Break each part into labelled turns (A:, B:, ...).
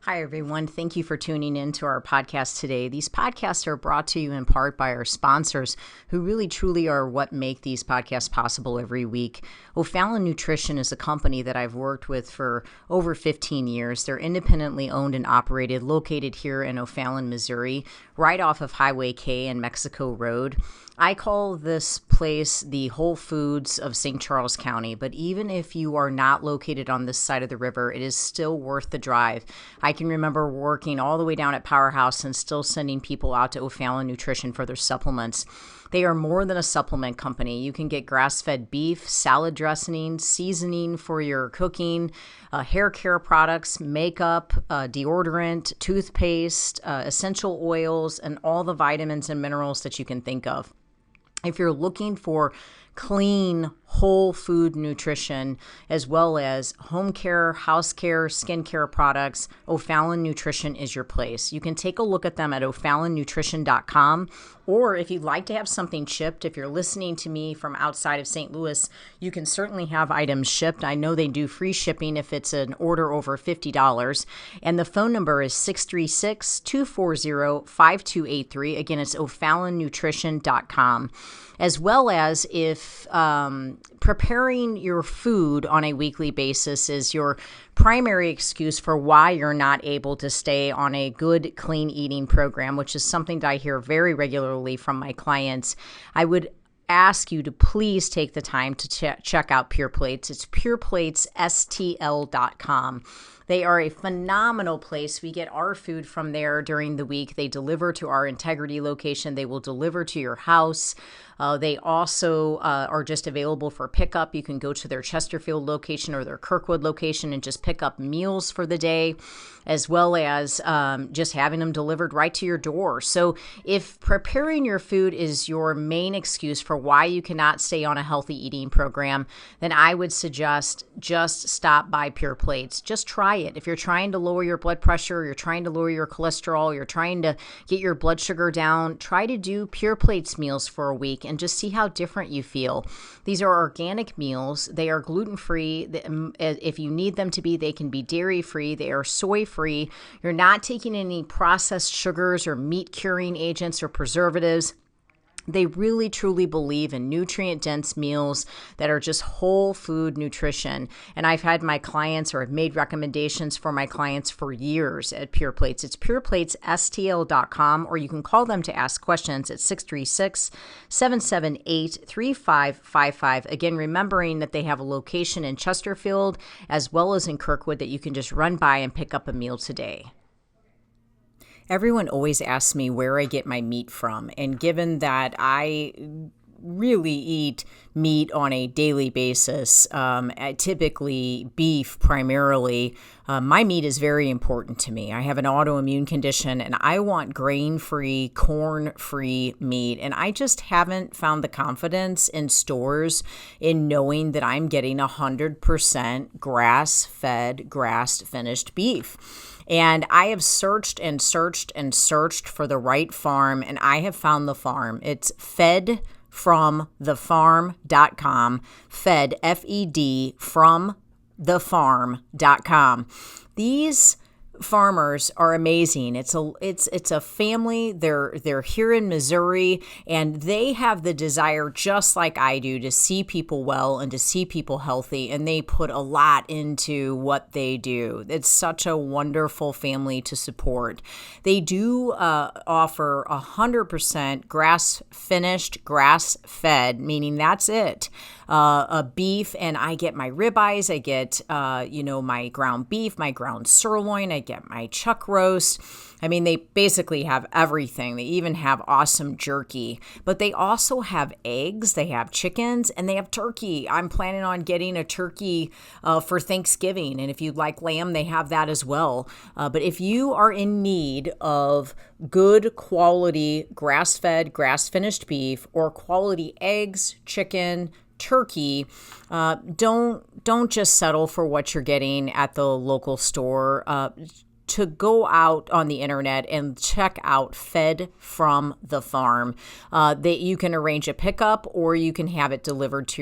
A: Hi, everyone. Thank you for tuning in to our podcast today. These podcasts are brought to you in part by our sponsors who really truly are what make these podcasts possible every week. O'Fallon Nutrition is a company that I've worked with for over 15 years. They're independently owned and operated, located here in O'Fallon, Missouri, right off of Highway K and Mexico Road. I call this place the Whole Foods of St. Charles County, but even if you are not located on this side of the river, it is still worth the drive. I can remember working all the way down at Powerhouse and still sending people out to O'Fallon Nutrition for their supplements. They are more than a supplement company. You can get grass-fed beef, salad dressing, seasoning for your cooking, hair care products, makeup, deodorant, toothpaste, essential oils, and all the vitamins and minerals that you can think of. If you're looking for clean, whole food nutrition, as well as home care, house care, skincare products, O'Fallon Nutrition is your place. You can take a look at them at o'fallonnutrition.com, or if you'd like to have something shipped, if you're listening to me from outside of St. Louis, you can certainly have items shipped. I know they do free shipping if it's an order over $50, and the phone number is 636-240-5283. Again, it's o'fallonnutrition.com. As well as if preparing your food on a weekly basis is your primary excuse for why you're not able to stay on a good, clean eating program, which is something that I hear very regularly from my clients, I would ask you to please take the time to check out Pure Plates. It's pureplatesstl.com. They are a phenomenal place. We get our food from there during the week. They deliver to our Integrity location. They will deliver to your house. They also are just available for pickup. You can go to their Chesterfield location or their Kirkwood location and just pick up meals for the day, as well as just having them delivered right to your door. So if preparing your food is your main excuse for why you cannot stay on a healthy eating program, then I would suggest just stop by Pure Plates. Just try it. If you're trying to lower your blood pressure, you're trying to lower your cholesterol, you're trying to get your blood sugar down, try to do Pure Plates meals for a week and just see how different you feel. These are organic meals. They are gluten-free. If you need them to be, they can be dairy-free. They are soy-free. You're not taking any processed sugars or meat-curing agents or preservatives. They really, truly believe in nutrient-dense meals that are just whole food nutrition. And I've had my clients, or I've made recommendations for my clients for years at Pure Plates. It's pureplatesstl.com, or you can call them to ask questions at 636-778-3555. Again, remembering that they have a location in Chesterfield as well as in Kirkwood that you can just run by and pick up a meal today. Everyone always asks me where I get my meat from, and given that I really eat meat on a daily basis, typically beef primarily, my meat is very important to me. I have an autoimmune condition and I want grain-free, corn-free meat, and I just haven't found the confidence in stores in knowing that I'm getting 100% grass-fed, grass-finished beef. And I have searched and searched and searched for the right farm, and I have found the farm. It's fedfromthefarm.com, fed, F-E-D, from thefarm.com. These farmers are amazing. It's a family. They're here in Missouri, and they have the desire, just like I do, to see people well and to see people healthy, and they put a lot into what they do. It's such a wonderful family to support. They do offer 100% grass-finished, grass-fed, meaning that's it. A beef, and I get my ribeyes, I get my ground beef, my ground sirloin, I get my chuck roast. I mean, they basically have everything. They even have awesome jerky, but they also have eggs, they have chickens, and they have turkey. I'm planning on getting a turkey for Thanksgiving, and if you'd like lamb, they have that as well. But if you are in need of good quality grass-fed, grass-finished beef, or quality eggs, chicken, turkey, don't just settle for what you're getting at the local store. to go out on the internet and check out Fed from the Farm. That you can arrange a pickup or you can have it delivered to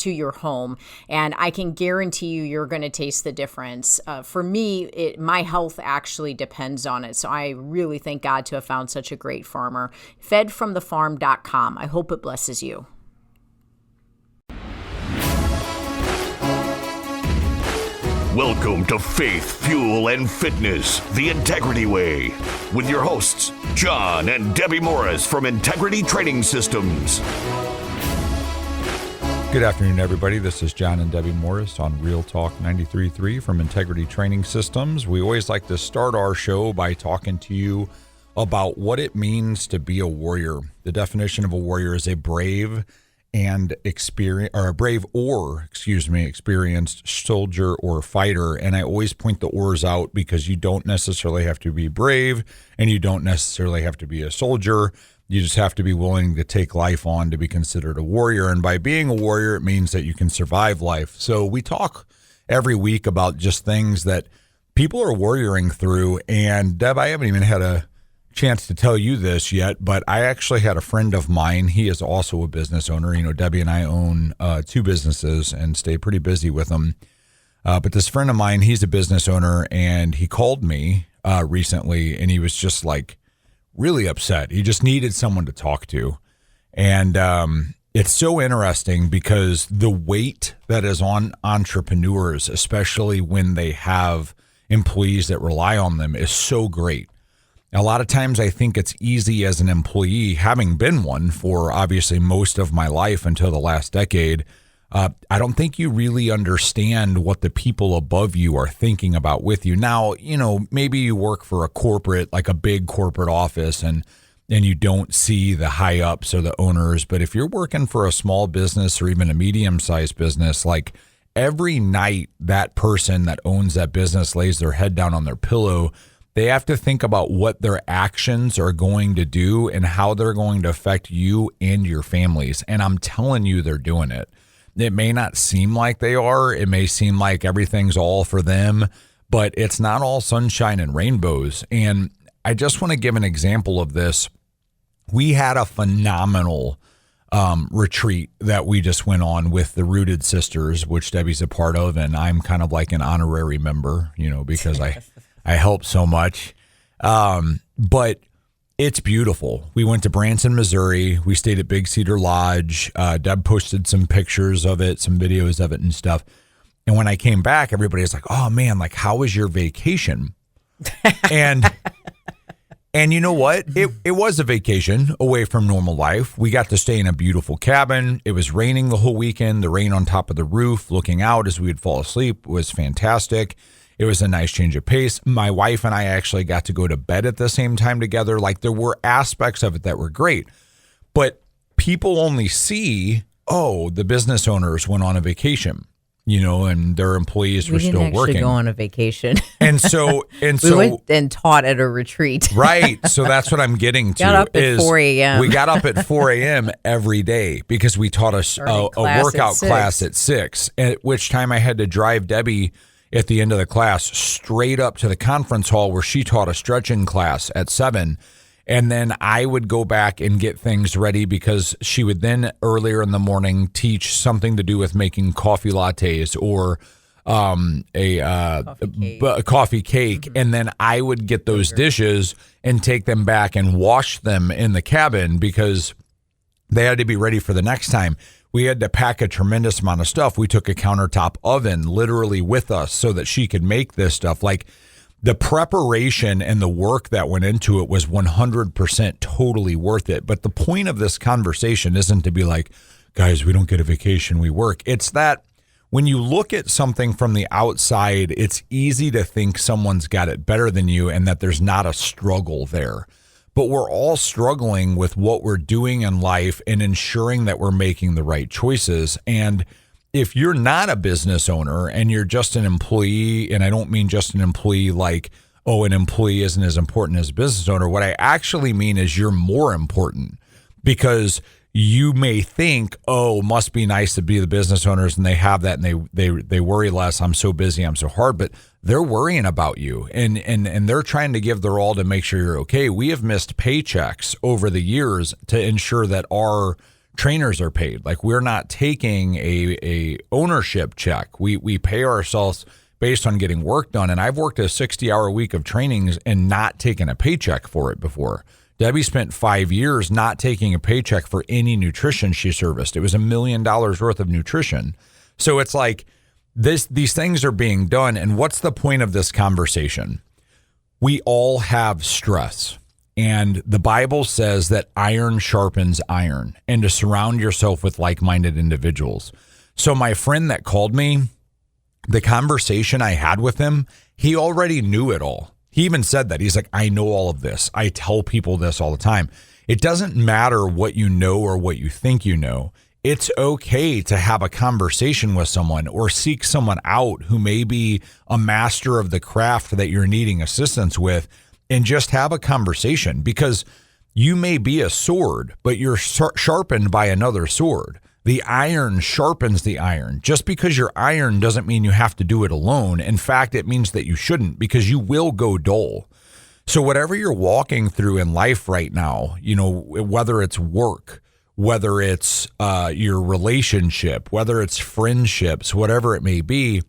A: your home. And I can guarantee you're going to taste the difference. For me, my health actually depends on it. So I really thank God to have found such a great farmer. Fedfromthefarm.com. I hope it blesses you.
B: Welcome to Faith, Fuel, and Fitness, the Integrity Way, with your hosts, John and Debbie Morris from Integrity Training Systems.
C: Good afternoon, everybody. This is John and Debbie Morris on Real Talk 93.3 from Integrity Training Systems. We always like to start our show by talking to you about what it means to be a warrior. The definition of a warrior is a brave experienced soldier or fighter. And I always point the oars out because you don't necessarily have to be brave and you don't necessarily have to be a soldier. You just have to be willing to take life on to be considered a warrior. And by being a warrior, it means that you can survive life. So we talk every week about just things that people are warrioring through. And Deb, I haven't even had a chance to tell you this yet, but I actually had a friend of mine. He is also a business owner. You know, Debbie and I own two businesses and stay pretty busy with them. But this friend of mine, he's a business owner, and he called me recently, and he was just like really upset. He just needed someone to talk to. And it's so interesting because the weight that is on entrepreneurs, especially when they have employees that rely on them, is so great. A lot of times I think it's easy as an employee, having been one for obviously most of my life until the last decade. I don't think you really understand what the people above you are thinking about with you. Now, you know, maybe you work for a corporate, like a big corporate office, and you don't see the high ups or the owners. But if you're working for a small business or even a medium-sized business, like every night that person that owns that business lays their head down on their pillow, they have to think about what their actions are going to do and how they're going to affect you and your families. And I'm telling you, they're doing it. It may not seem like they are. It may seem like everything's all for them, but it's not all sunshine and rainbows. And I just want to give an example of this. We had a phenomenal retreat that we just went on with the Rooted Sisters, which Debbie's a part of, and I'm kind of like an honorary member, you know, because I help so much. But it's beautiful. We went to Branson, Missouri. We stayed at Big Cedar Lodge. Deb posted some pictures of it, some videos of it and stuff. And when I came back, everybody was like, oh man, like, how was your vacation? And you know what? It was a vacation away from normal life. We got to stay in a beautiful cabin. It was raining the whole weekend. The rain on top of the roof, looking out as we would fall asleep, was fantastic. It was a nice change of pace. My wife and I actually got to go to bed at the same time together. Like, there were aspects of it that were great, but people only see, oh, the business owners went on a vacation, you know, and their employees were still working.
A: We didn't actually go on a vacation.
C: And so
A: we went and taught at a retreat.
C: Right. So that's what I'm getting to.
A: Got up at 4 a.m.
C: We got up at 4 a.m. every day because we taught a workout class at 6, at which time I had to drive Debbie at the end of the class straight up to the conference hall where she taught a stretching class at 7. And then I would go back and get things ready because she would then earlier in the morning teach something to do with making coffee lattes or a coffee cake. Mm-hmm. And then I would get those dishes and take them back and wash them in the cabin because they had to be ready for the next time. We had to pack a tremendous amount of stuff. We took a countertop oven literally with us so that she could make this stuff. Like, the preparation and the work that went into it was 100% totally worth it. But the point of this conversation isn't to be like, guys, we don't get a vacation, we work. It's that when you look at something from the outside, it's easy to think someone's got it better than you and that there's not a struggle there. But we're all struggling with what we're doing in life and ensuring that we're making the right choices. And if you're not a business owner and you're just an employee, and I don't mean just an employee like, oh, an employee isn't as important as a business owner. What I actually mean is you're more important because you may think, oh, must be nice to be the business owners and they have that and they worry less. I'm so busy, I'm so hard. But they're worrying about you and they're trying to give their all to make sure you're okay. We have missed paychecks over the years to ensure that our trainers are paid. Like, we're not taking a ownership check. We pay ourselves based on getting work done. And I've worked a 60-hour week of trainings and not taken a paycheck for it before. Debbie spent 5 years not taking a paycheck for any nutrition she serviced. It was $1 million worth of nutrition. So it's like, these things are being done. And what's the point of this conversation? We all have stress. And the Bible says that iron sharpens iron, and to surround yourself with like-minded individuals. So my friend that called me, the conversation I had with him, he already knew it all. He even said that. He's like, I know all of this. I tell people this all the time. It doesn't matter what you know or what you think you know. It's okay to have a conversation with someone or seek someone out who may be a master of the craft that you're needing assistance with, and just have a conversation, because you may be a sword, but you're sharpened by another sword. The iron sharpens the iron. Just because you're iron doesn't mean you have to do it alone. In fact, it means that you shouldn't, because you will go dull. So whatever you're walking through in life right now, whether it's work, whether it's your relationship, whether it's friendships, whatever it may be,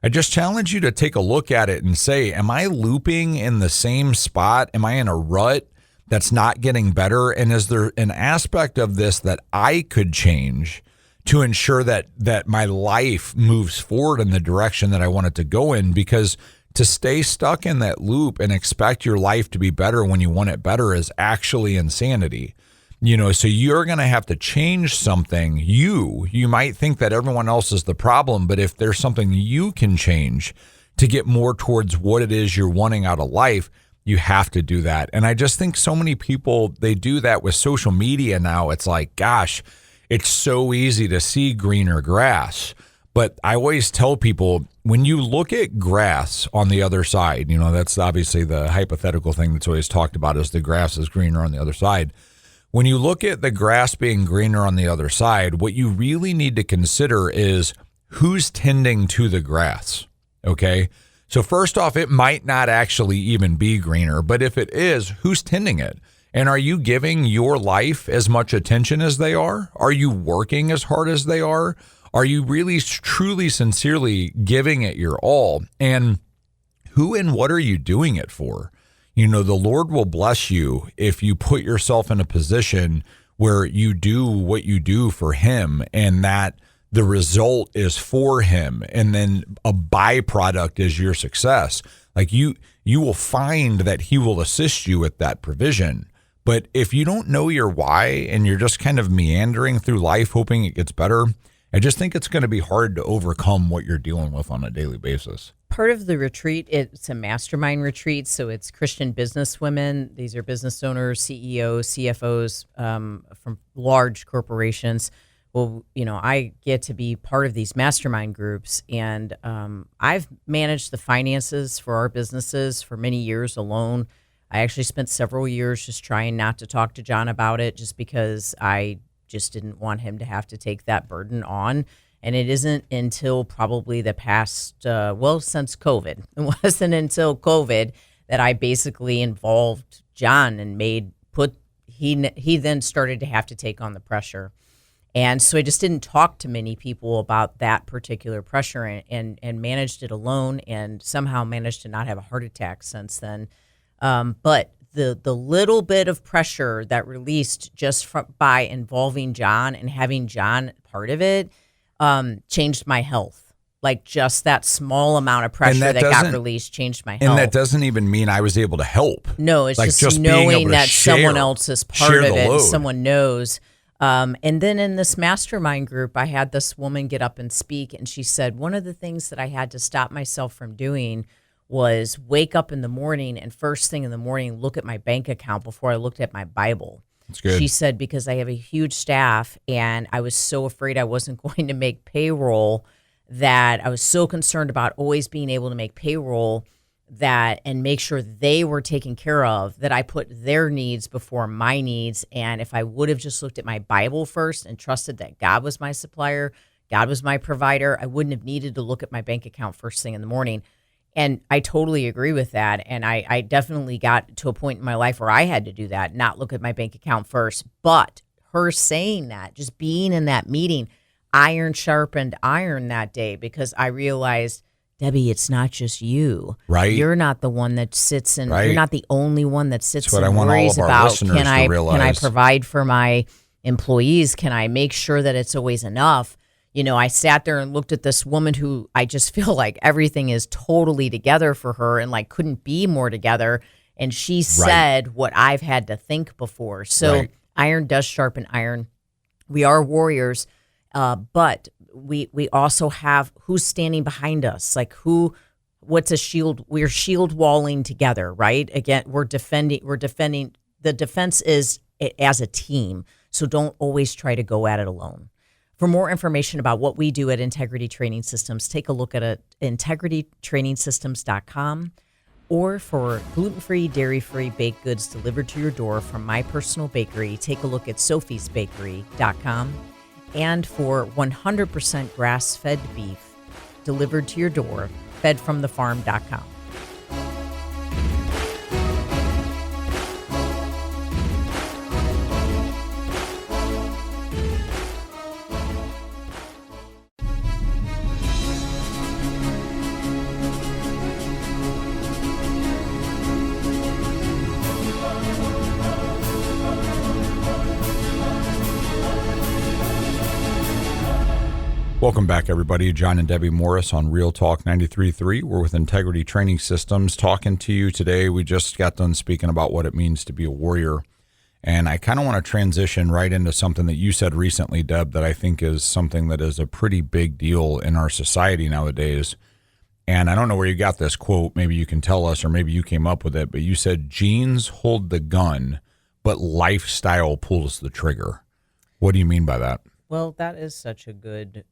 C: I just challenge you to take a look at it and say, am I looping in the same spot? Am I in a rut that's not getting better? And is there an aspect of this that I could change to ensure that my life moves forward in the direction that I want it to go in? Because to stay stuck in that loop and expect your life to be better when you want it better is actually insanity. So you're going to have to change something. You might think that everyone else is the problem, but if there's something you can change to get more towards what it is you're wanting out of life, you have to do that. And I just think so many people, they do that with social media now. It's like, gosh, it's so easy to see greener grass. But I always tell people, when you look at grass on the other side, that's obviously the hypothetical thing that's always talked about, is the grass is greener on the other side. When you look at the grass being greener on the other side, what you really need to consider is who's tending to the grass, okay? So first off, it might not actually even be greener, but if it is, who's tending it? And are you giving your life as much attention as they are? Are you working as hard as they are? Are you really, truly, sincerely giving it your all? And who and what are you doing it for? The Lord will bless you if you put yourself in a position where you do what you do for Him, and that the result is for Him, and then a byproduct is your success. Like you will find that He will assist you with that provision. But if you don't know your why and you're just kind of meandering through life hoping it gets better, I just think it's going to be hard to overcome what you're dealing with on a daily basis.
A: Part of the retreat, it's a mastermind retreat, so it's Christian businesswomen. These are business owners, CEOs, CFOs from large corporations. Well, I get to be part of these mastermind groups, and I've managed the finances for our businesses for many years alone. I actually spent several years just trying not to talk to John about it, just because I just didn't want him to have to take that burden on. And it isn't until probably the past, since COVID. It wasn't until COVID that I basically involved John and he then started to have to take on the pressure. And so I just didn't talk to many people about that particular pressure and managed it alone, and somehow managed to not have a heart attack since then. But the little bit of pressure that released just by involving John and having John part of it, changed my health. Like, just that small amount of pressure that got released changed my health.
C: And that doesn't even mean I was able to help.
A: No, it's like just knowing that someone else is part of it and someone knows. And then in this mastermind group, I had this woman get up and speak, and she said, one of the things that I had to stop myself from doing was wake up in the morning and first thing in the morning, look at my bank account before I looked at my Bible.
C: That's good.
A: She said, because I have a huge staff and I was so afraid I wasn't going to make payroll, that I was so concerned about always being able to make payroll and make sure they were taken care of, that I put their needs before my needs. And if I would have just looked at my Bible first and trusted that God was my supplier, God was my provider, I wouldn't have needed to look at my bank account first thing in the morning. And I totally agree with that. And I definitely got to a point in my life where I had to do that, not look at my bank account first. But her saying that, just being in that meeting, iron sharpened iron that day, because I realized, Debbie, it's not just you.
C: Right.
A: You're not the one that sits and you're not the only one that sits and worries about, can I provide for my employees? Can I make sure that it's always enough? You know, I sat there and looked at this woman who I just feel like everything is totally together for her and like couldn't be more together. And she said what I've had to think before. So iron does sharpen iron. We are warriors, but we also have who's standing behind us. Like what's a shield? We're shield walling together, right? Again, we're defending. The defense is as a team. So don't always try to go at it alone. For more information about what we do at Integrity Training Systems, take a look at integritytrainingsystems.com, or for gluten-free, dairy-free baked goods delivered to your door from my personal bakery, take a look at sophiesbakery.com, and for 100% grass-fed beef delivered to your door, fedfromthefarm.com.
C: Welcome back, everybody. John and Debbie Morris on Real Talk 93.3. We're with Integrity Training Systems talking to you today. We just got done speaking about what it means to be a warrior. And I kind of want to transition right into something that you said recently, Deb, that I think is something that is a pretty big deal in our society nowadays. And I don't know where you got this quote. Maybe you can tell us, or maybe you came up with it. But you said, genes hold the gun, but lifestyle pulls the trigger. What do you mean by that?
A: Well, that is such a good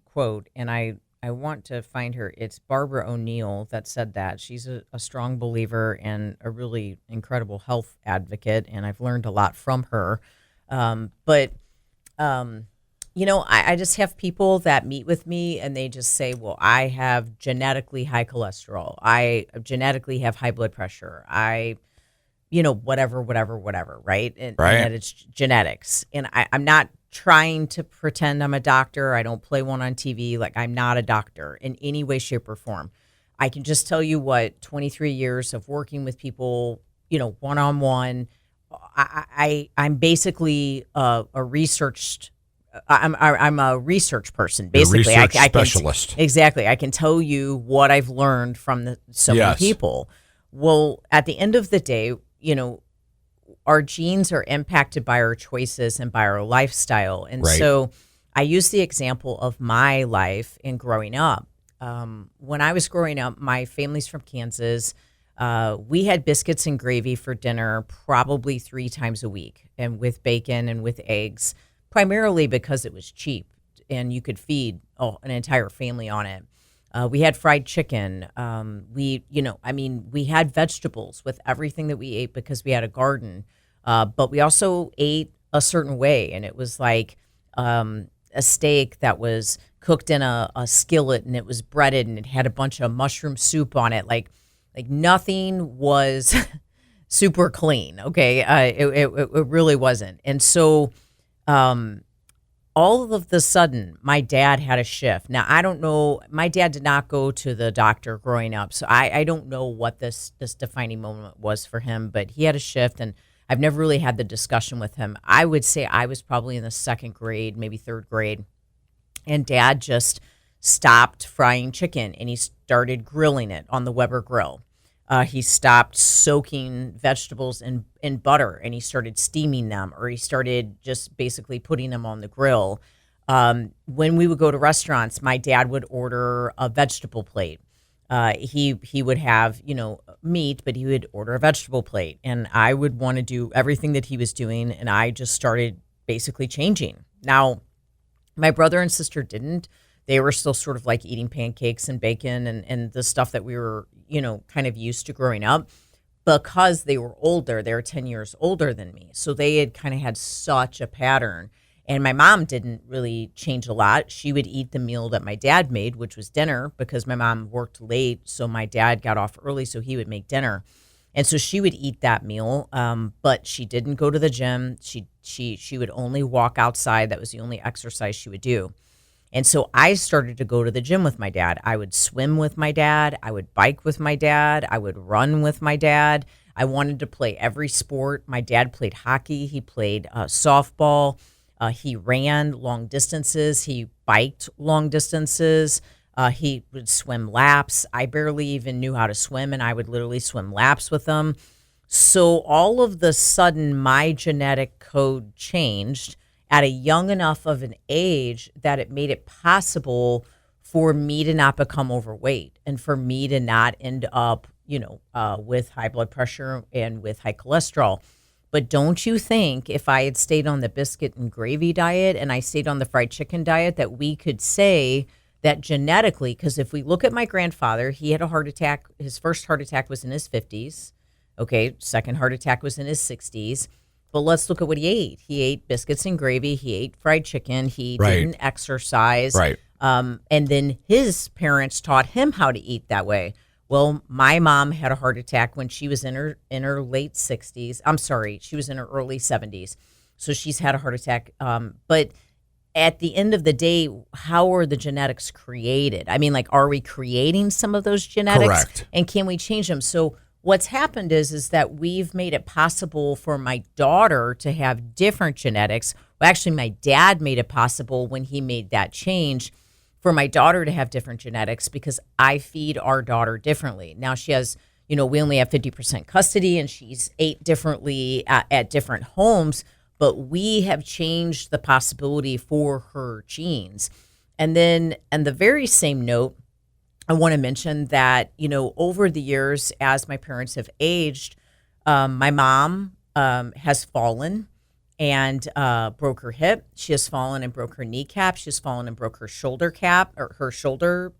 A: quote, and I want to find her. It's Barbara O'Neill that said that. She's a strong believer and a really incredible health advocate, and I've learned a lot from her. But I just have people that meet with me, and they just say, well, I have genetically high cholesterol. I genetically have high blood pressure. Whatever, right? And that it's genetics. And I'm not trying to pretend I'm a doctor. I don't play one on TV. Like, I'm not a doctor in any way, shape, or form. I can just tell you 23 years of working with people, one-on-one. I'm basically I'm a research person. Basically,
C: You're a research specialist.
A: Exactly. I can tell you what I've learned from so many people. Well, at the end of the day, our genes are impacted by our choices and by our lifestyle. And so I use the example of my life in growing up. When I was growing up, my family's from Kansas. We had biscuits and gravy for dinner probably 3 times a week, and with bacon and with eggs, primarily because it was cheap and you could feed an entire family on it. We had fried chicken. We had vegetables with everything that we ate because we had a garden. But we also ate a certain way, and it was like a steak that was cooked in a skillet, and it was breaded, and it had a bunch of mushroom soup on it. Like nothing was super clean. Okay, it really wasn't. And so, all of the sudden, my dad had a shift. Now, I don't know. My dad did not go to the doctor growing up, so I don't know what this defining moment was for him. But he had a shift, and I've never really had the discussion with him. I would say I was probably in the 2nd grade, maybe 3rd grade, and Dad just stopped frying chicken, and he started grilling it on the Weber grill. He stopped soaking vegetables in butter, and he started steaming them, or he started just basically putting them on the grill. When we would go to restaurants, my dad would order a vegetable plate. He would have, meat, but he would order a vegetable plate, and I would want to do everything that he was doing, and I just started basically changing. Now, my brother and sister didn't. They were still sort of like eating pancakes and bacon and the stuff that we were, kind of used to growing up, because they were older. They were 10 years older than me. So they had kind of had such a pattern. And my mom didn't really change a lot. She would eat the meal that my dad made, which was dinner, because my mom worked late. So my dad got off early, so he would make dinner. And so she would eat that meal, but she didn't go to the gym. She would only walk outside. That was the only exercise she would do. And so I started to go to the gym with my dad. I would swim with my dad. I would bike with my dad. I would run with my dad. I wanted to play every sport. My dad played hockey. He played softball. He ran long distances. He biked long distances. He would swim laps. I barely even knew how to swim, and I would literally swim laps with him. So all of the sudden, my genetic code changed at a young enough of an age that it made it possible for me to not become overweight and for me to not end up, with high blood pressure and with high cholesterol. But don't you think if I had stayed on the biscuit and gravy diet and I stayed on the fried chicken diet that we could say that genetically, because if we look at my grandfather, he had a heart attack. His first heart attack was in his 50s. Okay, second heart attack was in his 60s. But let's look at what he ate. He ate biscuits and gravy. He ate fried chicken. He didn't exercise.
C: Right.
A: And then his parents taught him how to eat that way. Well, my mom had a heart attack when she was in her late 60s. I'm sorry, she was in her early 70s. So she's had a heart attack. But at the end of the day, how are the genetics created? I mean, are we creating some of those genetics?
C: Correct.
A: And can we change them? So what's happened is that we've made it possible for my daughter to have different genetics. Well, actually, my dad made it possible when he made that change for my daughter to have different genetics because I feed our daughter differently. Now she has, we only have 50% custody and she's ate differently at different homes, but we have changed the possibility for her genes. And then on the very same note, I want to mention that, over the years, as my parents have aged, my mom has fallen and broke her hip. She has fallen and broke her kneecap. She has fallen and broke her shoulder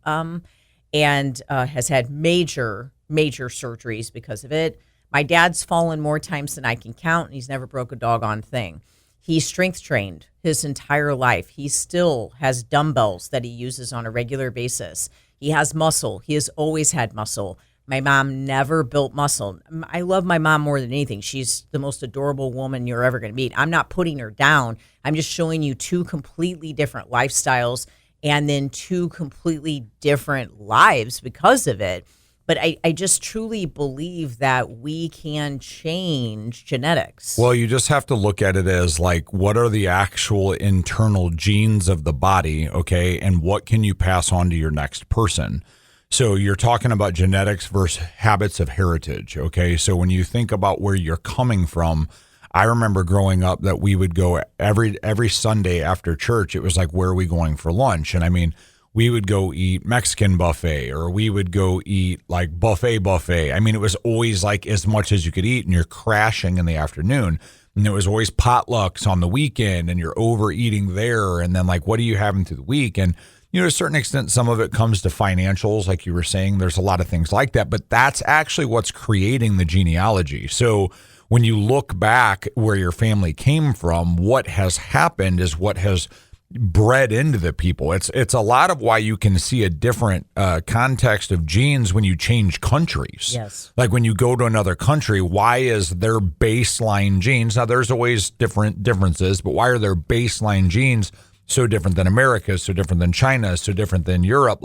A: and has had major surgeries because of it. My dad's fallen more times than I can count, and he's never broke a doggone thing. He's strength trained his entire life. He still has dumbbells that he uses on a regular basis. He has muscle. He has always had muscle. My mom never built muscle. I love my mom more than anything. She's the most adorable woman you're ever going to meet. I'm not putting her down. I'm just showing you two completely different lifestyles and then two completely different lives because of it. But I just truly believe that we can change genetics.
C: Well, you just have to look at it as what are the actual internal genes of the body, okay, and what can you pass on to your next person? So you're talking about genetics versus habits of heritage, okay? So when you think about where you're coming from, I remember growing up that we would go every Sunday after church. It was where are we going for lunch? And I mean, we would go eat Mexican buffet or we would go eat buffet. I mean, it was always as much as you could eat and you're crashing in the afternoon. And there was always potlucks on the weekend and you're overeating there. And then what are you having through the week? And to a certain extent, some of it comes to financials, like you were saying. There's a lot of things like that, but that's actually what's creating the genealogy. So when you look back where your family came from, what has happened is what has bred into the people. It's a lot of why you can see a different context of genes when you change countries.
A: Yes.
C: When you go to another country, why is their baseline genes? Now, there's always differences, but why are their baseline genes so different than America, so different than China, so different than Europe?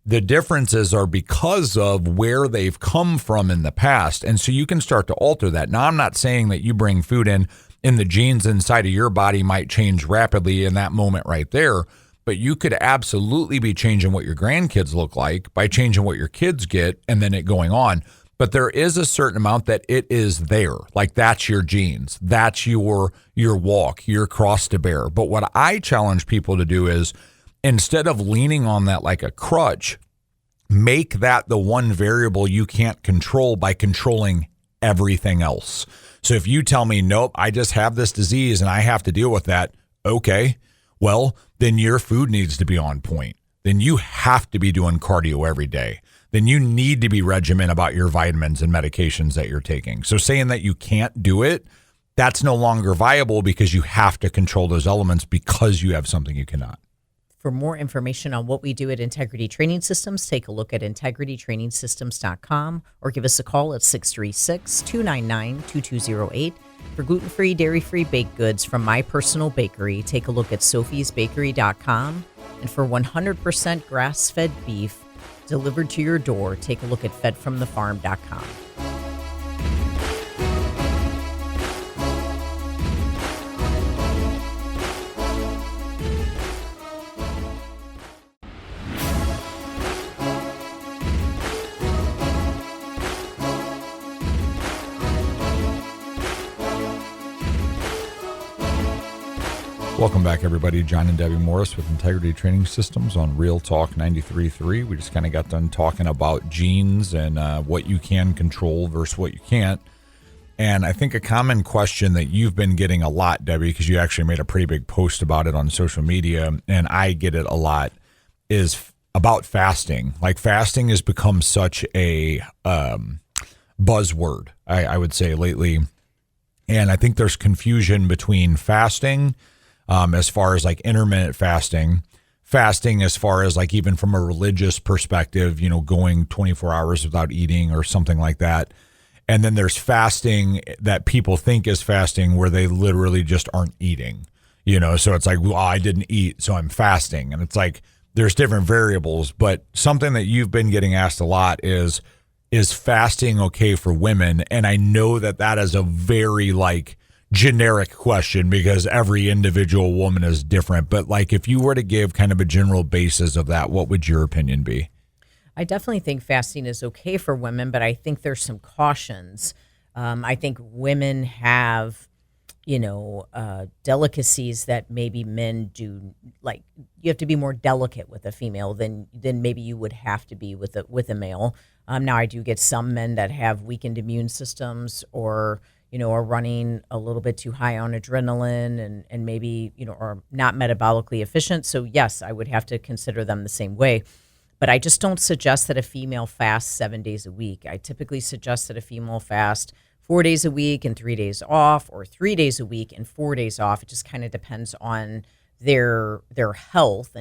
C: The differences are because of where they've come from in the past. And so you can start to alter that. Now, I'm not saying that you bring food in the genes inside of your body might change rapidly in that moment right there, but you could absolutely be changing what your grandkids look like by changing what your kids get and then it going on. But there is a certain amount that it is there. That's your genes. That's your walk, your cross to bear. But what I challenge people to do is instead of leaning on that like a crutch, make that the one variable you can't control by controlling everything else. So if you tell me, nope, I just have this disease and I have to deal with that. Okay, well, then your food needs to be on point. Then you have to be doing cardio every day. Then you need to be regimented about your vitamins and medications that you're taking. So saying that you can't do it, that's no longer viable because you have to control those elements because you have something you cannot.
A: For more information on what we do at Integrity Training Systems, take a look at integritytrainingsystems.com or give us a call at 636-299-2208. For gluten-free, dairy-free baked goods from my personal bakery, take a look at sophiesbakery.com. And for 100% grass-fed beef delivered to your door, take a look at fedfromthefarm.com.
C: Welcome back, everybody. John and Debbie Morris with Integrity Training Systems on Real Talk 93.3. We just kind of got done talking about genes and what you can control versus what you can't. And I think a common question that you've been getting a lot, Debbie, because you actually made a pretty big post about it on social media, and I get it a lot, is about fasting. Like, fasting has become such a buzzword, I would say, lately. And I think there's confusion between fasting as far as like intermittent fasting as far as like even from a religious perspective, going 24 hours without eating or something like that. And then there's fasting that people think is fasting where they literally just aren't eating, so it's like, well, I didn't eat, so I'm fasting. And it's like, there's different variables, but something that you've been getting asked a lot is fasting okay for women? And I know that is a very generic question because every individual woman is different. But if you were to give kind of a general basis of that, what would your opinion be?
A: I definitely think fasting is okay for women, but I think there's some cautions. I think women have, delicacies that maybe men do. Like, you have to be more delicate with a female than maybe you would have to be with a male. Now, I do get some men that have weakened immune systems or are running a little bit too high on adrenaline and maybe, are not metabolically efficient. So yes, I would have to consider them the same way. But I just don't suggest that a female fast 7 days a week. I typically suggest that a female fast 4 days a week and 3 days off, or 3 days a week and 4 days off. It just kind of depends on their health.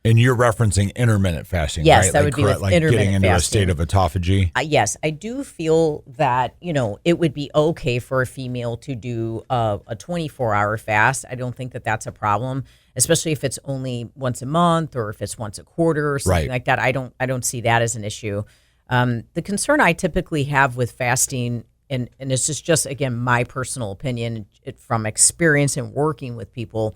C: And you're referencing intermittent fasting,
A: yes,
C: right?
A: that would be with intermittent
C: getting into
A: fasting.
C: A state of autophagy.
A: Yes, I do feel that, it would be okay for a female to do a 24-hour fast. I don't think that that's a problem, especially if it's only once a month or if it's once a quarter or something like that. I don't see that as an issue. The concern I typically have with fasting, and it's just again, my personal opinion from experience and working with people,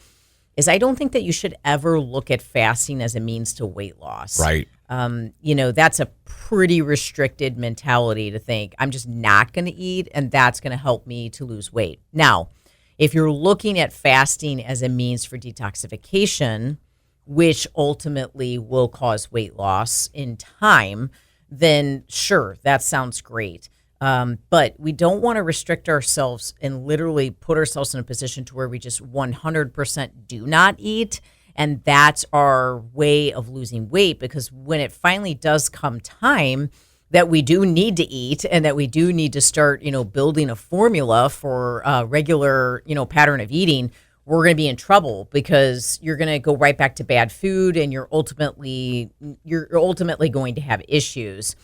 A: is I don't think that you should ever look at fasting as a means to weight loss.
C: Right.
A: That's a pretty restricted mentality to think I'm just not going to eat and that's going to help me to lose weight. Now, if you're looking at fasting as a means for detoxification, which ultimately will cause weight loss in time, then sure, that sounds great. But we don't want to restrict ourselves and literally put ourselves in a position to where we just 100% do not eat. And that's our way of losing weight, because when it finally does come time that we do need to eat and that we do need to start, building a formula for a regular, pattern of eating, we're going to be in trouble because you're going to go right back to bad food and you're ultimately going to have issues.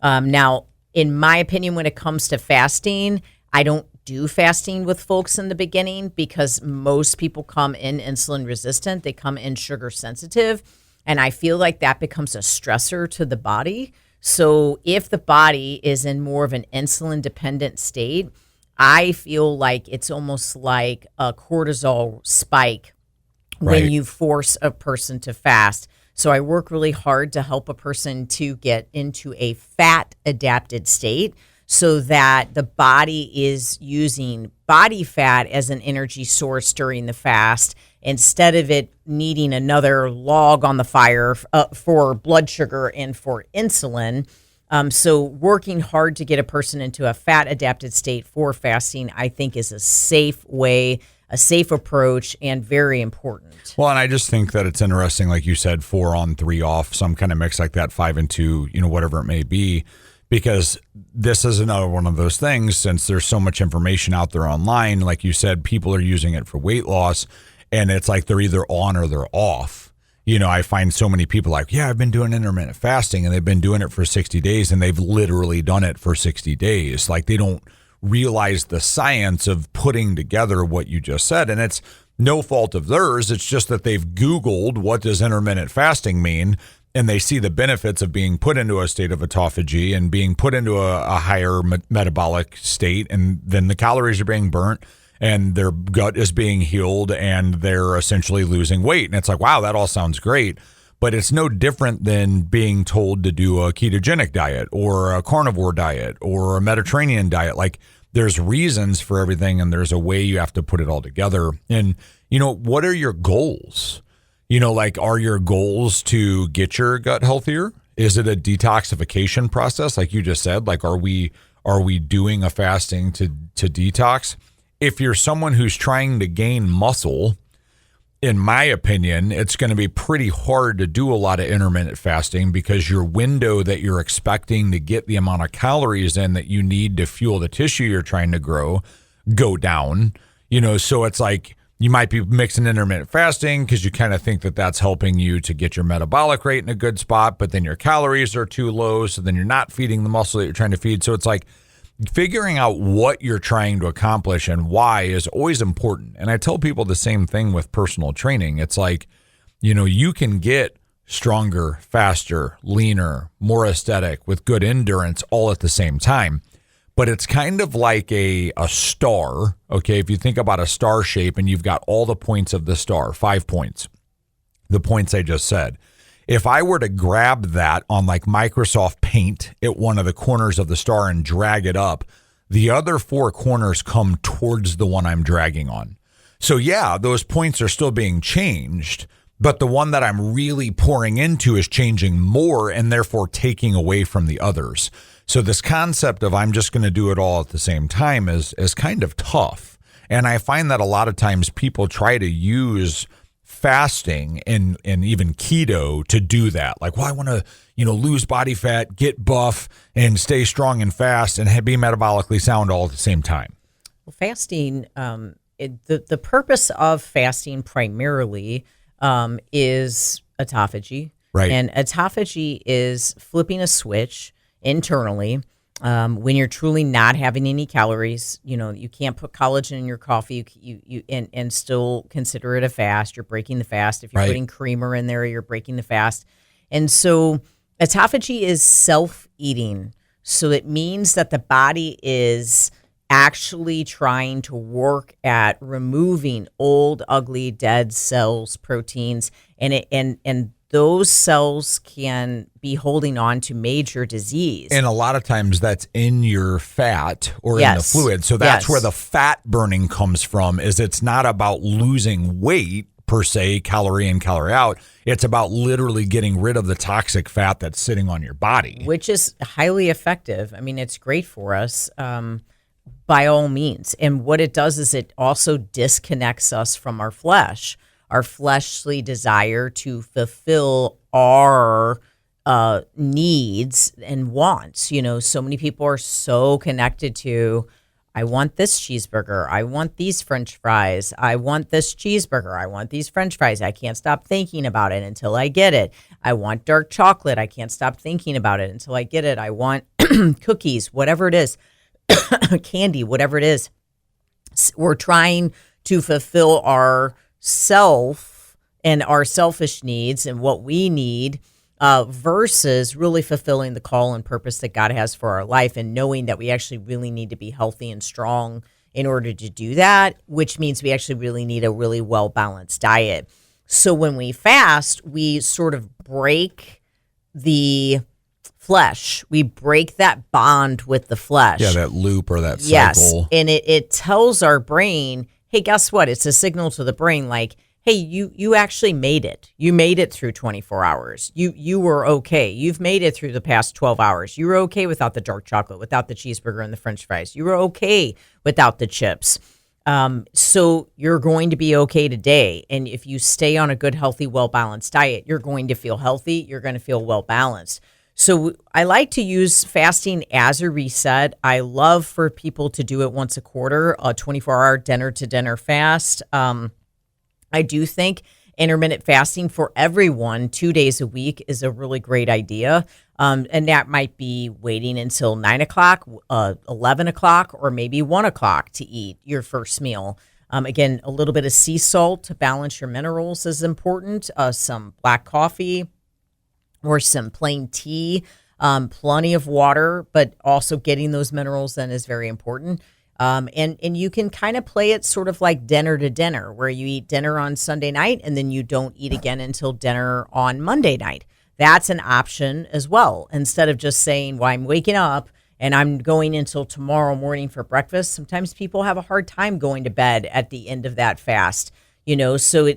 A: Now, in my opinion, when it comes to fasting, I don't do fasting with folks in the beginning because most people come in insulin resistant. They come in sugar sensitive. And I feel like that becomes a stressor to the body. So if the body is in more of an insulin dependent state, I feel like it's almost like a cortisol spike when you force a person to fast. So I work really hard to help a person to get into a fat adapted state so that the body is using body fat as an energy source during the fast instead of it needing another log on the fire for blood sugar and for insulin. So working hard to get a person into a fat adapted state for fasting, I think, is a safe way, a safe approach, and very important.
C: Well, and I just think that it's interesting, like you said, 4 on 3 off, some kind of mix like that, 5 and 2, whatever it may be, because this is another one of those things, since there's so much information out there online. Like you said, people are using it for weight loss, and it's like they're either on or they're off. You know, I find so many people like, yeah, I've been doing intermittent fasting, and they've been doing it for 60 days, and they've literally done it for 60 days. Like, they don't realize the science of putting together what you just said. And it's no fault of theirs. It's just that they've Googled what does intermittent fasting mean, and they see the benefits of being put into a state of autophagy and being put into a higher metabolic state, and then the calories are being burnt and their gut is being healed and they're essentially losing weight. And it's like, wow, that all sounds great. But it's no different than being told to do a ketogenic diet or a carnivore diet or a Mediterranean diet. Like, there's reasons for everything, and there's a way you have to put it all together. And, you know, what are your goals? You know, like, are your goals to get your gut healthier? Is it a detoxification process? Like you just said, like, are we doing a fasting to detox? If you're someone who's trying to gain muscle, in my opinion, it's going to be pretty hard to do a lot of intermittent fasting, because your window that you're expecting to get the amount of calories in that you need to fuel the tissue you're trying to grow go down. You know, so it's like, you might be mixing intermittent fasting because you kind of think that that's helping you to get your metabolic rate in a good spot, but then your calories are too low, so then you're not feeding the muscle that you're trying to feed. So it's like, figuring out what you're trying to accomplish and why is always important. And I tell people the same thing with personal training. It's like, you know, you can get stronger, faster, leaner, more aesthetic with good endurance all at the same time. But it's kind of like a star, okay? If you think about a star shape and you've got all the points of the star, 5 points, the points I just said. If I were to grab that on like Microsoft Paint at one of the corners of the star and drag it up, the other 4 corners come towards the one I'm dragging on. So yeah, those points are still being changed, but the one that I'm really pouring into is changing more and therefore taking away from the others. So this concept of I'm just going to do it all at the same time is kind of tough. And I find that a lot of times people try to use fasting and even keto to do that. Like, well, I want to, you know, lose body fat, get buff, and stay strong and fast and be metabolically sound all at the same time.
A: Well, fasting, the purpose of fasting primarily is autophagy.
C: Right.
A: And autophagy is flipping a switch internally when you're truly not having any calories. You know, you can't put collagen in your coffee and still consider it a fast. You're breaking the fast. If you're putting creamer in there, you're breaking the fast. And so autophagy is self-eating. So it means that the body is actually trying to work at removing old, ugly, dead cells, proteins, and those cells can be holding on to major disease.
C: And a lot of times that's in your fat or in the fluid. So that's where the fat burning comes from, is it's not about losing weight per se, calorie in, calorie out. It's about literally getting rid of the toxic fat that's sitting on your body.
A: Which is highly effective. I mean, it's great for us by all means. And what it does is it also disconnects us from our flesh. Our fleshly desire to fulfill our needs and wants. You know, so many people are so connected to, I want this cheeseburger. I want these French fries. I want this cheeseburger. I want these French fries. I can't stop thinking about it until I get it. I want dark chocolate. I can't stop thinking about it until I get it. I want cookies, whatever it is, candy, whatever it is. We're trying to fulfill our self and our selfish needs and what we need versus really fulfilling the call and purpose that God has for our life, and knowing that we actually really need to be healthy and strong in order to do that, which means we actually really need a really well-balanced diet. So when we fast, we sort of break the flesh. We break that bond with the flesh.
C: Yeah, that loop or that cycle.
A: Yes, and it tells our brain, hey, guess what? It's a signal to the brain like, hey, you actually made it. You made it through 24 hours. You were okay. You've made it through the past 12 hours. You were okay without the dark chocolate, without the cheeseburger and the French fries. You were okay without the chips. So you're going to be okay today. And if you stay on a good, healthy, well-balanced diet, you're going to feel healthy. You're going to feel well-balanced. So I like to use fasting as a reset. I love for people to do it once a quarter, a 24-hour dinner to dinner fast. I do think intermittent fasting for everyone 2 days a week is a really great idea. And that might be waiting until 9 o'clock, 11 o'clock, or maybe 1 o'clock to eat your first meal. Again, a little bit of sea salt to balance your minerals is important. Some black coffee or some plain tea, plenty of water, but also getting those minerals then is very important. And you can kind of play it sort of like dinner to dinner, where you eat dinner on Sunday night and then you don't eat again until dinner on Monday night. That's an option as well. Instead of just saying, well, I'm waking up and I'm going until tomorrow morning for breakfast. Sometimes people have a hard time going to bed at the end of that fast. So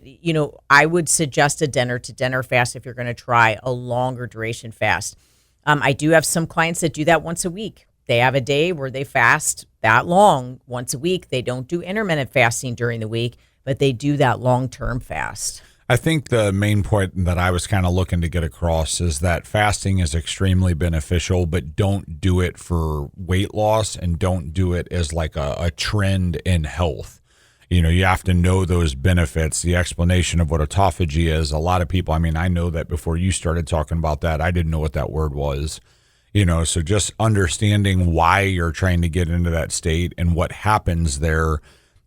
A: I would suggest a dinner to dinner fast if you're going to try a longer duration fast. I do have some clients that do that once a week. They have a day where they fast that long once a week. They don't do intermittent fasting during the week, but they do that long-term fast.
C: I think the main point that I was kind of looking to get across is that fasting is extremely beneficial, but don't do it for weight loss and don't do it as like a trend in health. You have to know those benefits, the explanation of what autophagy is. A lot of people, I know that before you started talking about that, I didn't know what that word was. So just understanding why you're trying to get into that state and what happens there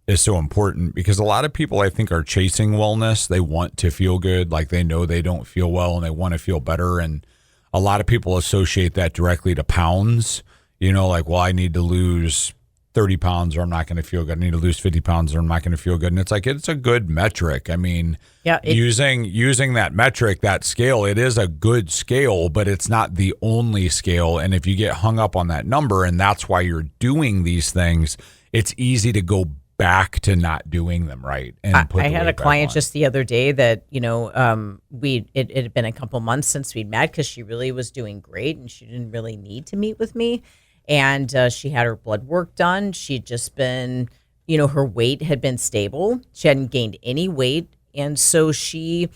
C: is so important, because a lot of people, I think, are chasing wellness. They want to feel good, like they know they don't feel well and they want to feel better. And a lot of people associate that directly to pounds, like, well, I need to lose 30 pounds or I'm not going to feel good. I need to lose 50 pounds or I'm not going to feel good. And it's like, it's a good metric. Using that metric, that scale, it is a good scale, but it's not the only scale. And if you get hung up on that number and that's why you're doing these things, it's easy to go back to not doing them right. And
A: I had a client just the other day that, it had been a couple months since we'd met because she really was doing great and she didn't really need to meet with me. And she had her blood work done. She'd just been, her weight had been stable. She hadn't gained any weight. And so she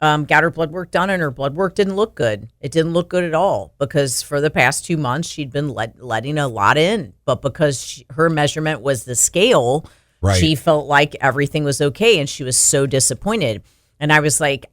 A: got her blood work done and her blood work didn't look good. It didn't look good at all because for the past 2 months, she'd been letting a lot in. But because her measurement was the scale, right, she felt like everything was okay. And she was so disappointed. And I was like,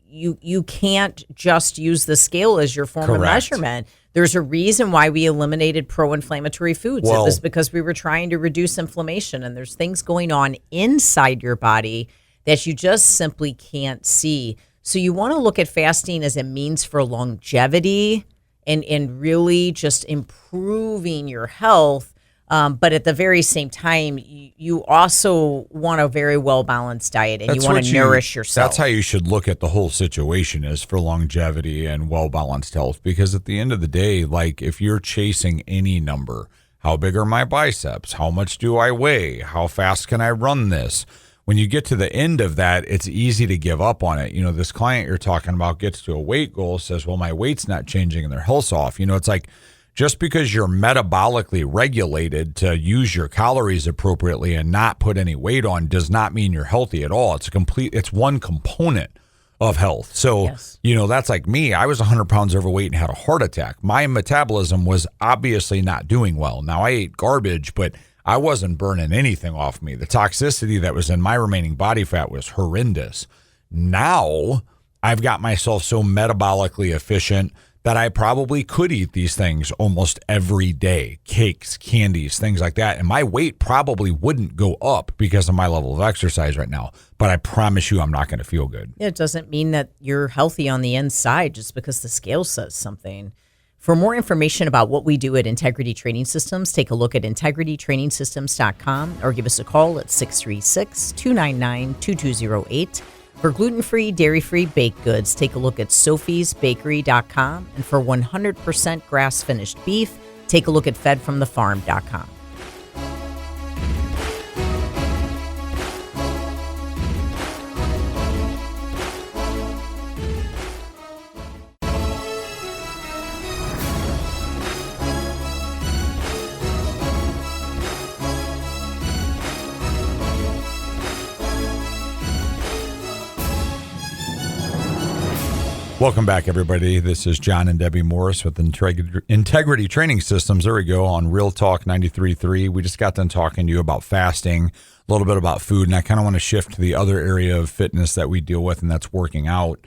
A: you can't just use the scale as your form of measurement. There's a reason why we eliminated pro-inflammatory foods. It was because we were trying to reduce inflammation, and there's things going on inside your body that you just simply can't see. So you want to look at fasting as a means for longevity and really just improving your health. But at the very same time, you also want a very well-balanced diet and you want to nourish yourself.
C: That's how you should look at the whole situation, is for longevity and well-balanced health. Because at the end of the day, like if you're chasing any number, how big are my biceps? How much do I weigh? How fast can I run this? When you get to the end of that, it's easy to give up on it. This client you're talking about gets to a weight goal, says, well, my weight's not changing and their health's off. It's like, just because you're metabolically regulated to use your calories appropriately and not put any weight on does not mean you're healthy at all. It's one component of health. So, yes, that's like me. I was 100 pounds overweight and had a heart attack. My metabolism was obviously not doing well. Now, I ate garbage, but I wasn't burning anything off me. The toxicity that was in my remaining body fat was horrendous. Now, I've got myself so metabolically efficient that I probably could eat these things almost every day, cakes, candies, things like that. And my weight probably wouldn't go up because of my level of exercise right now. But I promise you, I'm not going to feel good.
A: It doesn't mean that you're healthy on the inside just because the scale says something. For more information about what we do at Integrity Training Systems, take a look at integritytrainingsystems.com or give us a call at 636-299-2208. For gluten-free, dairy-free baked goods, take a look at sophiesbakery.com. And for 100% grass-finished beef, take a look at fedfromthefarm.com.
C: Welcome back, everybody. This is John and Debbie Morris with Integrity Training Systems. There we go on Real Talk 93.3. We just got done talking to you about fasting, a little bit about food, and I kind of want to shift to the other area of fitness that we deal with, and that's working out.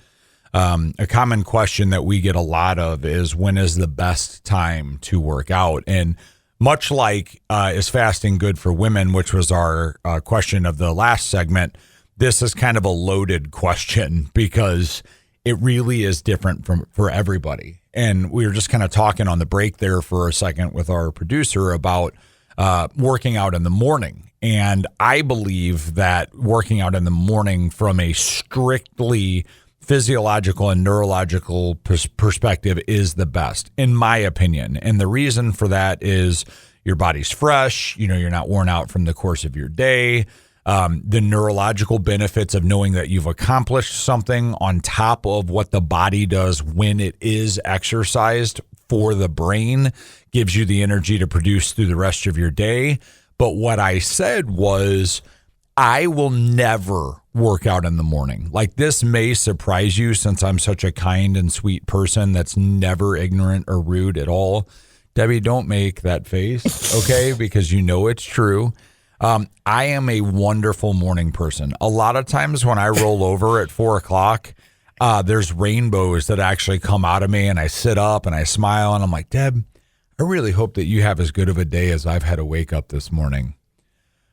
C: A common question that we get a lot of is, when is the best time to work out? And much like is fasting good for women, which was our question of the last segment, this is kind of a loaded question because it really is different for everybody. And we were just kind of talking on the break there for a second with our producer about working out in the morning. And I believe that working out in the morning from a strictly physiological and neurological perspective is the best, in my opinion. And the reason for that is your body's fresh, you're not worn out from the course of your day. The neurological benefits of knowing that you've accomplished something on top of what the body does when it is exercised for the brain gives you the energy to produce through the rest of your day. But what I said was, I will never work out in the morning. Like, this may surprise you since I'm such a kind and sweet person that's never ignorant or rude at all. Debbie, don't make that face, okay? Because it's true. I am a wonderful morning person. A lot of times when I roll over at 4 o'clock, there's rainbows that actually come out of me, and I sit up and I smile and I'm like, Deb, I really hope that you have as good of a day as I've had to wake up this morning.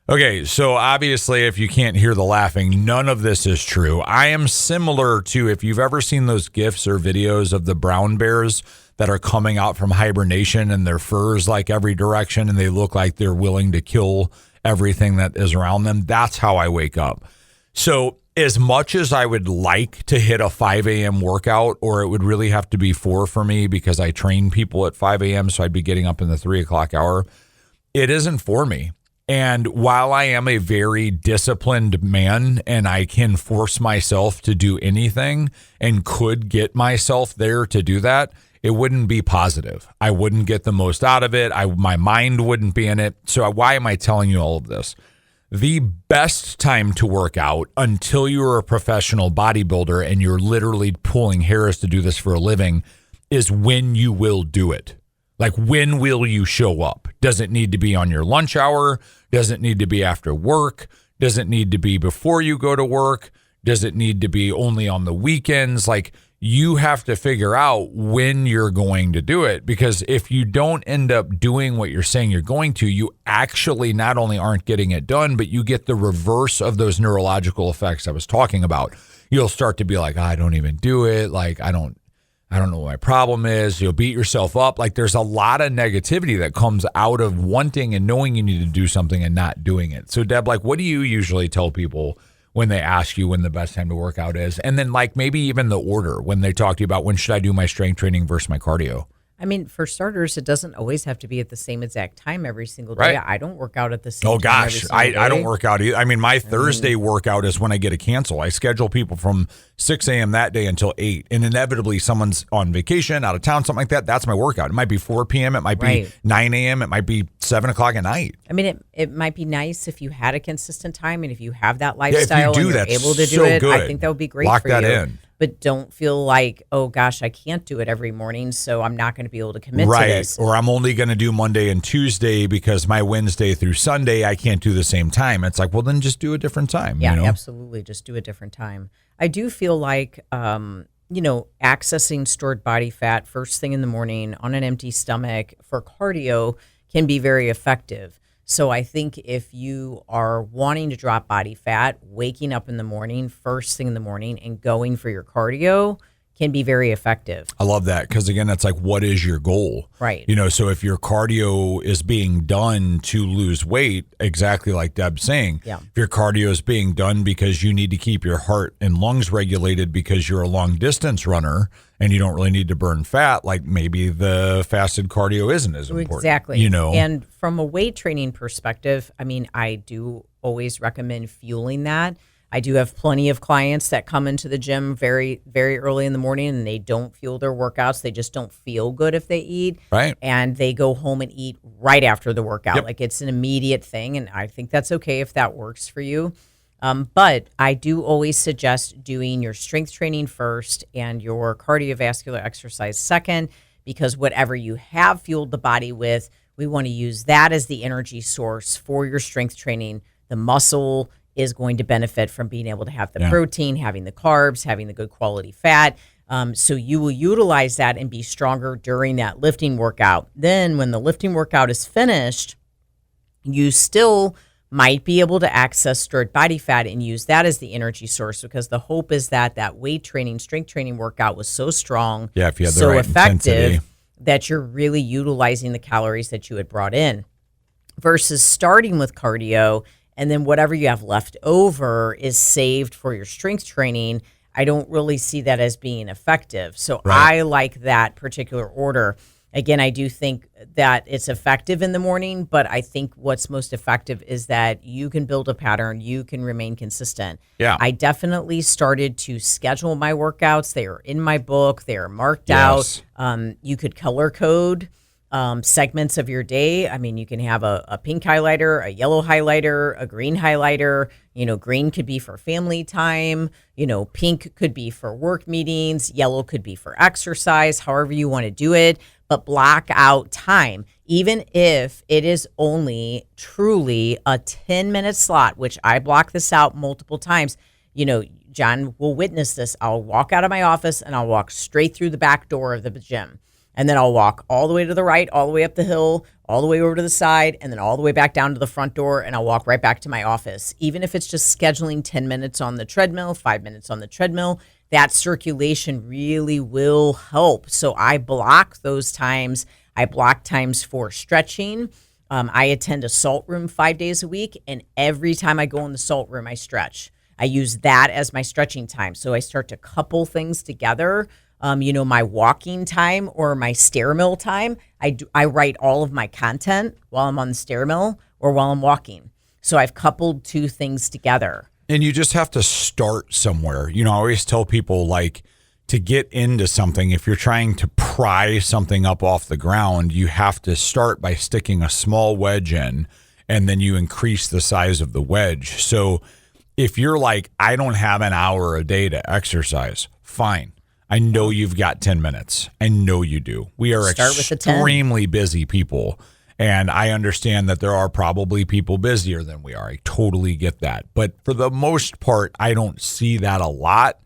C: Okay, so obviously, if you can't hear the laughing, none of this is true. I am similar to, if you've ever seen those GIFs or videos of the brown bears that are coming out from hibernation and their fur's like every direction and they look like they're willing to kill everything that is around them. That's how I wake up. So as much as I would like to hit a 5 a.m. workout, or it would really have to be 4 for me because I train people at 5 a.m., so I'd be getting up in the 3 o'clock hour, it isn't for me. And while I am a very disciplined man and I can force myself to do anything and could get myself there to do that, it wouldn't be positive. I wouldn't get the most out of it. My mind wouldn't be in it. So why am I telling you all of this? The best time to work out, until you're a professional bodybuilder and you're literally pulling hairs to do this for a living, is when you will do it. Like, when will you show up? Does it need to be on your lunch hour? Does it need to be after work? Does it need to be before you go to work? Does it need to be only on the weekends? Like, you have to figure out when you're going to do it, because if you don't end up doing what you're saying you're going to, you actually not only aren't getting it done, but you get the reverse of those neurological effects I was talking about. You'll start to be like, I don't even do it. Like, I don't know what my problem is. You'll beat yourself up. Like, there's a lot of negativity that comes out of wanting and knowing you need to do something and not doing it. So Deb, like, what do you usually tell people when they ask you when the best time to work out is? And then, like, maybe even the order when they talk to you about when should I do my strength training versus my cardio?
A: I mean, for starters, it doesn't always have to be at the same exact time every single day.
C: Right.
A: I don't work out at the same
C: time. Oh, gosh.
A: Every single day.
C: I don't work out either. I mean, my Thursday workout is when I get a cancel. I schedule people from 6 a.m. that day until 8. And inevitably, someone's on vacation, out of town, something like that. That's my workout. It might be 4 p.m. It might be 9 a.m. It might be 7 o'clock at night.
A: I mean, it might be nice if you had a consistent time and if you have that lifestyle
C: if you do,
A: and you're
C: that's
A: able to do
C: so
A: it.
C: good.
A: I think that would be great
C: Lock
A: for
C: that
A: you.
C: in.
A: But don't feel like, oh, gosh, I can't do it every morning, so I'm not going to be able to commit to this.
C: Or I'm only going to do Monday and Tuesday because my Wednesday through Sunday, I can't do the same time. It's like, well, then just do a different time.
A: Yeah, absolutely. Just do a different time. I do feel like, accessing stored body fat first thing in the morning on an empty stomach for cardio can be very effective. So I think if you are wanting to drop body fat, waking up in the morning, first thing in the morning, and going for your cardio can be very effective.
C: I love that because, again, it's like, what is your goal?
A: Right.
C: So if your cardio is being done to lose weight, exactly like Deb's saying, if your cardio is being done because you need to keep your heart and lungs regulated because you're a long distance runner and you don't really need to burn fat, like maybe the fasted cardio isn't as important.
A: Exactly. And from a weight training perspective, I mean, I do always recommend fueling that. I do have plenty of clients that come into the gym very, very early in the morning and they don't fuel their workouts. They just don't feel good if they eat.
C: Right.
A: And they go home and eat right after the workout.
C: Yep.
A: Like, it's an immediate thing. And I think that's okay if that works for you. But I do always suggest doing your strength training first and your cardiovascular exercise second, because whatever you have fueled the body with, we want to use that as the energy source for your strength training. The muscle is going to benefit from being able to have the protein, having the carbs, having the good quality fat. So you will utilize that and be stronger during that lifting workout. Then when the lifting workout is finished, you still might be able to access stored body fat and use that as the energy source, because the hope is that that weight training, strength training workout was so strong,
C: if you had the
A: so
C: right
A: effective
C: intensity,
A: that you're really utilizing the calories that you had brought in, versus starting with cardio and then whatever you have left over is saved for your strength training. I don't really see that as being effective. So I like that particular order. Again, I do think that it's effective in the morning, but I think what's most effective is that you can build a pattern, you can remain consistent.
C: Yeah.
A: I definitely started to schedule my workouts. They are in my book. They are marked out. You could color code segments of your day. I mean, you can have a pink highlighter, a yellow highlighter, a green highlighter. You know, green could be for family time. You know, pink could be for work meetings. Yellow could be for exercise, however you want to do it. But block out time, even if it is only truly a 10-minute slot, which I block this out multiple times. You know, John will witness this. I'll walk out of my office and I'll walk straight through the back door of the gym. And then I'll walk all the way to the right, all the way up the hill, all the way over to the side, and then all the way back down to the front door, and I'll walk right back to my office. Even if it's just scheduling 10 minutes on the treadmill, 5 minutes on the treadmill, that circulation really will help. So I block those times. I block times for stretching. I attend a salt room 5 days a week, and every time I go in the salt room, I stretch. I use that as my stretching time. So I start to couple things together. You know, my walking time or my stair mill time, I write all of my content while I'm on the stair mill or while I'm walking. So I've coupled two things together.
C: And you just have to start somewhere. You know, I always tell people, like, to get into something, if you're trying to pry something up off the ground, you have to start by sticking a small wedge in, and then you increase the size of the wedge. So if you're like, I don't have an hour a day to exercise, fine. I know you've got 10 minutes. I know you do. We are extremely busy people. And I understand that there are probably people busier than we are. I totally get that. But for the most part, I don't see that a lot.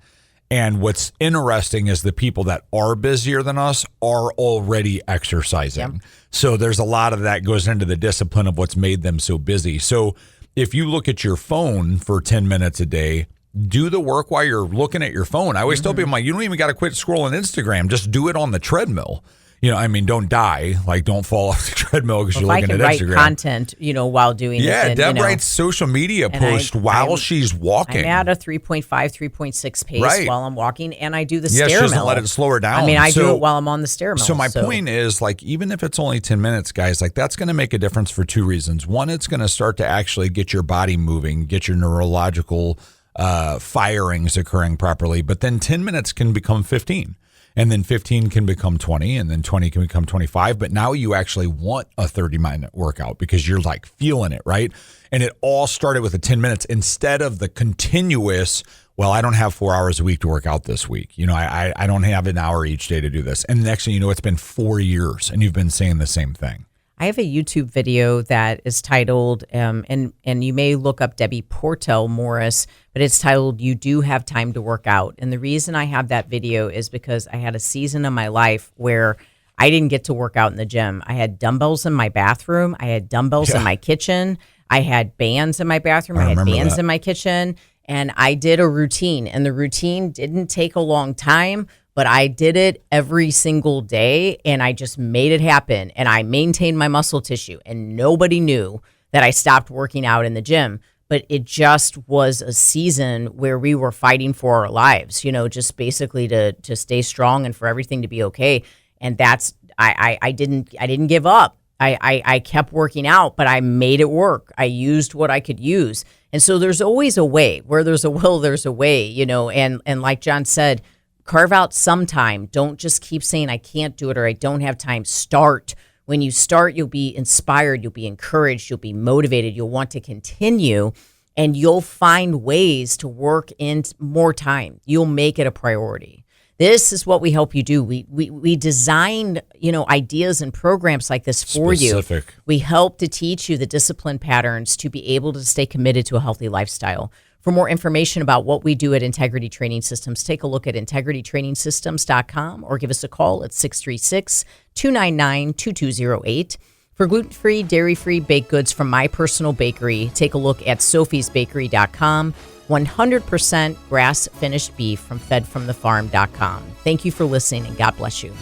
C: And what's interesting is the people that are busier than us are already exercising. Yep. So there's a lot of that goes into the discipline of what's made them so busy. So if you look at your phone for 10 minutes a day, do the work while you're looking at your phone. I always tell people, you don't even got to quit scrolling Instagram. Just do it on the treadmill. You know, I mean, don't die. Like, don't fall off the treadmill because you're looking at Instagram. I can
A: write content, you know, while doing it.
C: Yeah, Deb writes social media posts while she's walking.
A: I'm at a 3.5, 3.6 pace while I'm walking, and I do the stair mill.
C: She doesn't let it slow her down.
A: I mean, I do it while I'm on the stair mill.
C: So my point is, like, even if it's only 10 minutes, guys, like, that's going to make a difference for two reasons. One, it's going to start to actually get your body moving, get your neurological firings occurring properly. But then 10 minutes can become 15. And then 15 can become 20, and then 20 can become 25. But now you actually want a 30-minute workout because you're like feeling it, right? And it all started with the 10 minutes instead of the continuous, well, I don't have 4 hours a week to work out this week. You know, I don't have an hour each day to do this. And the next thing you know, it's been 4 years and you've been saying the same thing.
A: I have a YouTube video that is titled, and you may look up Debbie Portell Morris, but it's titled, You Do Have Time to Work Out. And the reason I have that video is because I had a season of my life where I didn't get to work out in the gym. I had dumbbells in my bathroom. I had dumbbells in my kitchen. I had bands in my bathroom. I had bands in my kitchen. And I did a routine, and the routine didn't take a long time, but I did it every single day, and I just made it happen, and I maintained my muscle tissue, and nobody knew that I stopped working out in the gym. But it just was a season where we were fighting for our lives, you know, just basically to stay strong and for everything to be okay. And that's I didn't give up. I kept working out, but I made it work. I used what I could use. And so there's always a way. Where there's a will, there's a way, you know, and like John said, carve out some time. Don't just keep saying I can't do it or I don't have time. Start. When you start, you'll be inspired, you'll be encouraged, you'll be motivated, you'll want to continue. and you'll find ways to work in more time. You'll make it a priority. This is what we help you do. We design, ideas and programs like this for
C: Specific.
A: you. We help to teach you the discipline patterns to be able to stay committed to a healthy lifestyle. For more information about what we do at Integrity Training Systems, take a look at integritytrainingsystems.com or give us a call at 636-299-2208. For gluten-free, dairy-free baked goods from my personal bakery, take a look at sophiesbakery.com. 100% grass-finished beef from fedfromthefarm.com. Thank you for listening, and God bless you.